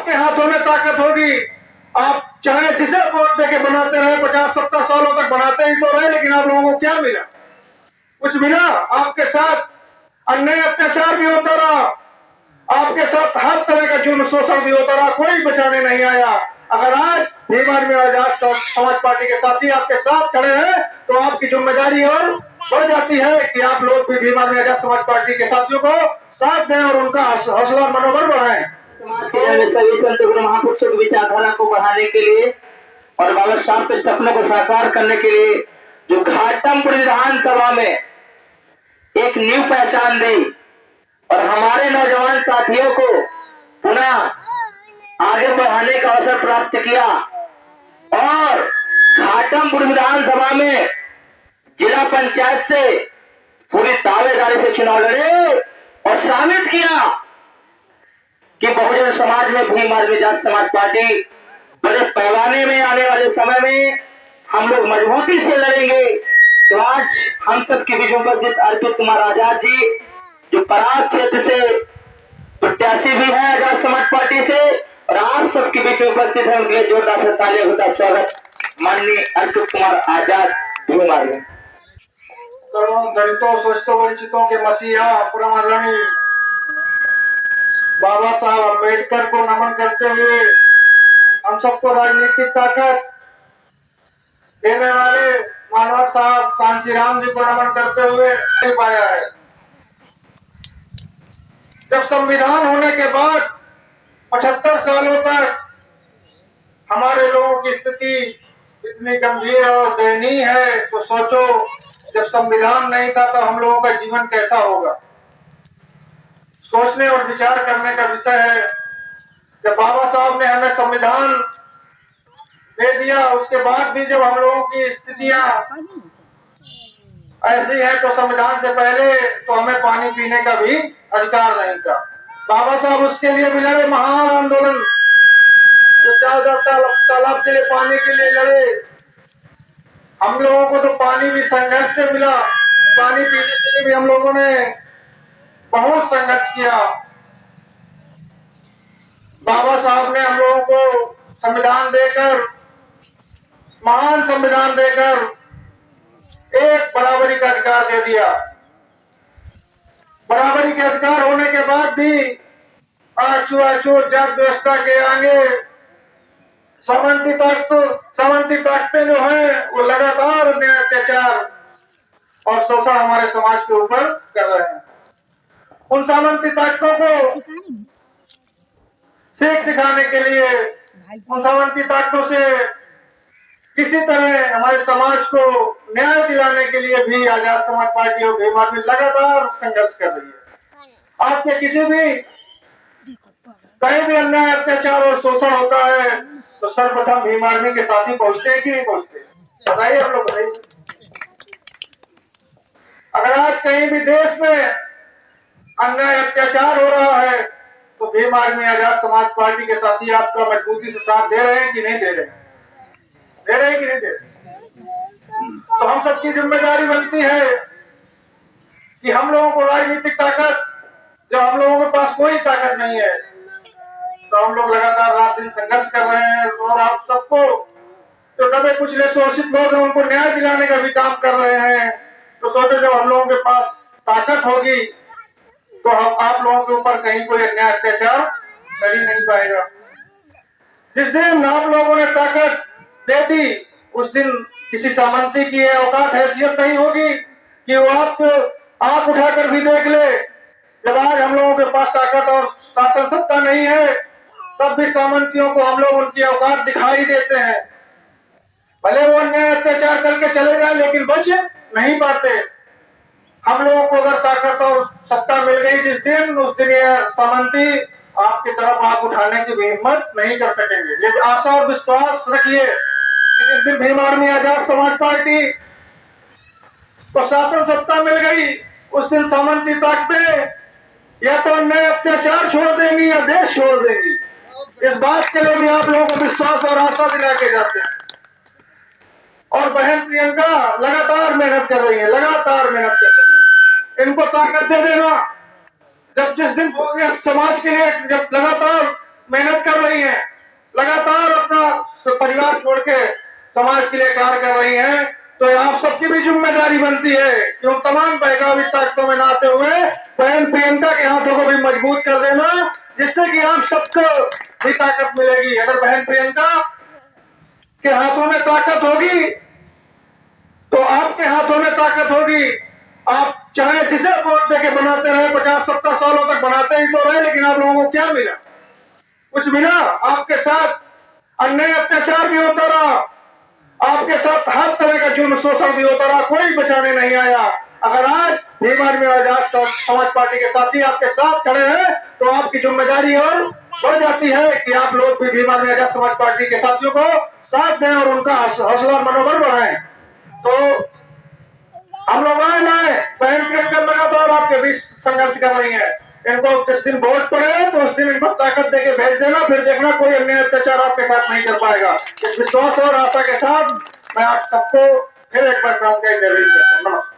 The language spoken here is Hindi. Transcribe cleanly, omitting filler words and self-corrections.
आपके हाथों में ताकत होगी। आप चाहे जिसे वोट देके बनाते रहे, 50-70 सालों तक बनाते ही तो रहे, लेकिन आप लोगों को क्या मिला? कुछ मिला? आपके साथ अन्याय अत्याचार भी होता रहा, आपके साथ हर तरह का जुर्म शोषण भी होता रहा, कोई बचाने नहीं आया। अगर आज भीम आर्मी आजाद समाज पार्टी के साथी आपके साथ खड़े हैं तो आपकी जिम्मेदारी और बढ़ जाती है कि आप लोग भी भीम आर्मी आजाद समाज पार्टी के साथियों को साथ दें और उनका हौसला और मनोबल बढ़ाएं। समाज के सभी संत गुरु महापुरुषों की विचारधारा को बढ़ाने के लिए और बाबा साहब के सपनों को साकार करने के लिए जो घाटमपुर विधानसभा में एक न्यू पहचान दी और हमारे नौजवान साथियों को पुनः आगे बढ़ाने का अवसर प्राप्त किया और घाटमपुर विधानसभा में जिला पंचायत से पूरी दावेदारी से चुनाव लड़े और साबित किया कि बहुजन समाज में भीम आर्मी आजाद समाज पार्टी बड़े पैमाने में आने वाले समय में हम लोग मजबूती से लड़ेंगे। तो आज हम सबके बीच उपस्थित अर्पित कुमार आजाद जी जो पराग क्षेत्र से प्रत्याशी भी है आजाद समाज पार्टी से और आप सबके बीच उपस्थित है, उनके लिए जोरदार से तालियों होता स्वागत माननीय अर्पित कुमार आजाद भीम आर्मी। दलितों शोषितों वंचितों के मसीहा पुरानी बाबा साहब अम्बेडकर को नमन करते हुए हम सबको राजनीतिक ताकत देने वाले मानव साहब कांशीराम जी को नमन करते हुए पाया है। जब संविधान होने के बाद 75 सालों तक हमारे लोगों की स्थिति इतनी गंभीर और दयनीय है तो सोचो जब संविधान नहीं था तो हम लोगों का जीवन कैसा होगा। सोचने और विचार करने का विषय है। जब बाबा साहब ने हमें संविधान दे दिया उसके बाद भी जब हम लोगों की स्थितियां ऐसी है तो संविधान से पहले तो हमें पानी पीने का भी अधिकार नहीं था। बाबा साहब उसके लिए भी लड़े, महान आंदोलन जो 4000 तालाब के लिए पानी के लिए लड़े। हम लोगों को तो पानी भी संघर्ष से मिला, पानी पीने के लिए भी हम लोगों ने बहुत संघर्ष किया। बाबा साहब ने हम लोगों को संविधान देकर, महान संविधान देकर एक बराबरी का अधिकार दे दिया। बराबरी के अधिकार होने के बाद भी आज छुआछूत जात व्यवस्था के आगे सामंती ताकतें जो है वो लगातार अन्याय अत्याचार और शोषण हमारे समाज के ऊपर कर रहे हैं। उन सामंती ताकतों को सीख सिखाने के लिए, उन सामंती ताकतों से किसी तरह हमारे समाज को न्याय दिलाने के लिए भी आजाद समाज पार्टी और भीम आर्मी लगातार संघर्ष कर रही है। आपके किसी भी कहीं भी अन्याय अत्याचार और शोषण होता है तो सर्वप्रथम भीम आर्मी के साथी पहुंचते हैं कि नहीं पहुंचते? बताइए आप लोग, बताइए। अगर आज कहीं भी देश में अन्याय अत्याचार हो रहा है तो भीम आर्मी आजाद समाज पार्टी के साथी आपका मजबूती से साथ दे रहे हैं कि नहीं दे रहे हैं? दे रहे हैं कि नहीं दे रहे? तो हम सबकी जिम्मेदारी बनती है कि हम लोगों को राजनीतिक ताकत, जब हम लोगों के पास कोई ताकत नहीं है तो हम लोग लगातार रात दिन संघर्ष कर रहे हैं और आप सबको जो दबे कुचले शोषित लोग हैं उनको न्याय दिलाने का भी काम कर रहे हैं। तो सोचो जब हम लोगों के पास ताकत होगी तो हम आप लोगों के ऊपर कहीं कोई अन्याय अत्याचार कर ही नहीं पाएगा। जिस दिन आप लोगों ने ताकत दे दी उस दिन किसी सामंती की औकात हैसियत नहीं होगी कि वो आपको आंख उठाकर भी देख ले। जब आज हम लोगों के पास ताकत और शासन सत्ता नहीं है तब भी सामंतियों को हम लोग उनकी औकात दिखाई देते हैं। भले वो अन्याय अत्याचार करके चले जाए लेकिन बच नहीं पाते। हम लोगों को अगर ताकत और सत्ता मिल गई जिस दिन, उस दिन ये सामंती आपकी तरफ आंख उठाने की भी हिम्मत नहीं कर सकेंगे। ये आशा और विश्वास रखिए कि जिस दिन भीम आर्मी आजाद समाज पार्टी को शासन सत्ता मिल गई उस दिन सामंती ताकतें या तो अन्याय अत्याचार छोड़ देंगी या देश छोड़ देंगी। इस बात के लिए भी आप लोगों को विश्वास और आशा दिला के जाते हैं। और बहन प्रियंका लगातार मेहनत कर रही है, लगातार मेहनत कर रही है। इनको ताकत दे देना। जब जिस दिन समाज के लिए जब लगातार मेहनत कर रही रही हैं, लगातार अपना परिवार छोड़ के समाज के लिए कार्य कर रही हैं, तो आप सबकी भी जिम्मेदारी बनती है कि उन तमाम बहकावी ताकतों में नहाते हुए बहन प्रियंका के हाथों को भी मजबूत कर देना, जिससे कि आप सबको भी ताकत मिलेगी। अगर बहन प्रियंका के हाथों में ताकत होगी तो आपके हाथों में ताकत होगी। आप चाहे जिसे वोट देके बनाते रहे, 50-70 सालों तक बनाते ही तो रहे, लेकिन आप लोगों को क्या मिला? कुछ मिला? आपके साथ अन्याय अत्याचार भी होता रहा, आपके साथ हर तरह का जुर्म शोषण भी होता रहा, कोई बचाने नहीं आया। अगर आज भीम आर्मी आजाद समाज पार्टी के साथी आपके साथ खड़े हैं तो आपकी जिम्मेदारी और बढ़ जाती है कि आप लोग भी भीम आर्मी आजाद समाज पार्टी के साथियों को साथ दें और उनका हौसला और मनोबल बढ़ाएं। तो हम लोग आए बहन प्रियंका लगातार आपके बीच संघर्ष कर रही है। इनको जिस दिन वोट पड़े तो उस दिन इनको ताकत देके भेज देना, फिर देखना कोई अन्याय अत्याचार आपके साथ नहीं कर पाएगा। इस विश्वास और आशा के साथ मैं आप सबको फिर एक बार प्रार्थना करता हूँ। नमस्कार।